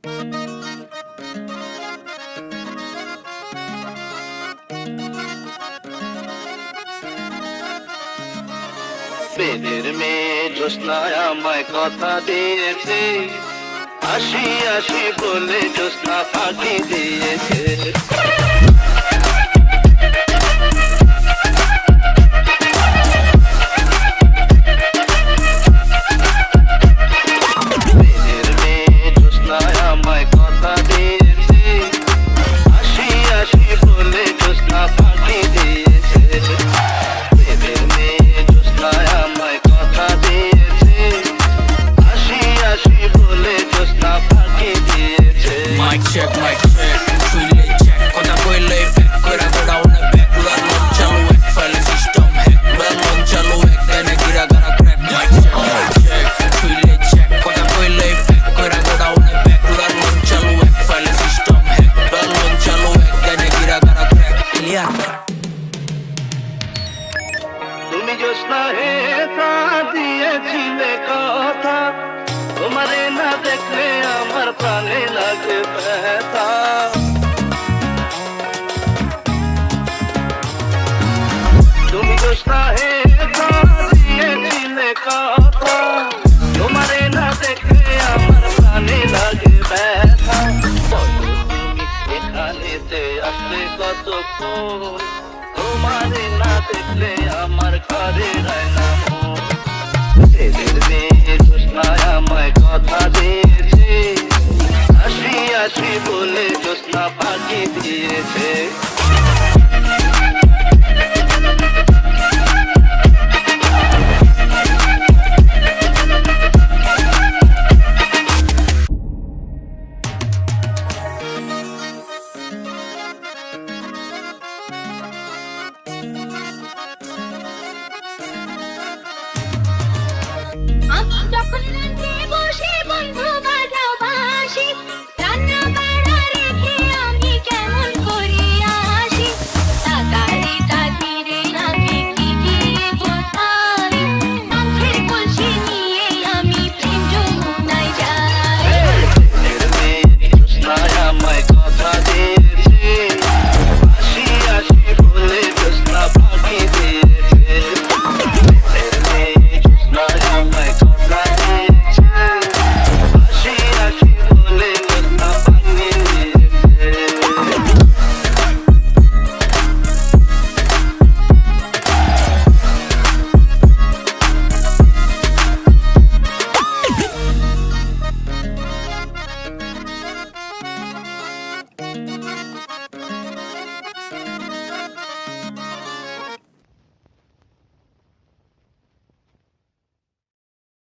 বেদের মেয়ে জ্যোৎস্নায় আমায় কথা দিয়েছে, আসি আসি বলে জ্যোৎস্না ফাঁকি দিয়েছে। বেদের মেয়ে জ্যোৎস্নায় আমায় কথা দিয়েছে, আসি আসি বলে জ্যোৎস্না ফাঁকি দিয়েছে। বেদের মেয়ে জ্যোৎস্নায় আমায় কথা দিয়েছে, আসি আসি বলে জ্যোৎস্না ফাঁকি দিয়েছে। Mic check, শুইলে check, কথা কইলে back কইরা গোডাউনে back, লন চালু এক ফাইল সিস্টেম hack, লন চালু এক দেনে গিরা গারা crack। Mic check, শুইলে check, কথা কইলে back কইরা গোডাউনে back, লন চালু এক ফাইল সিস্টেম hack, লন চালু এক দেনে গিরা গারা crack। Clear cut। তুমি জ্যোৎস্না হে তা দিয়েছিলে কথা, তোমারে না দেখলে আমার প্রাণে লাগে ব্যথা। তুমি জ্যোৎস্না হে তা দিয়েছিলে কথা, তোমারে না দেখলে আমার প্রাণে লাগে ব্যথা। তুমি এখানেতে আসলে কতক্ষণ, তোমারে না দেখলে আমার ঘরে রায় না।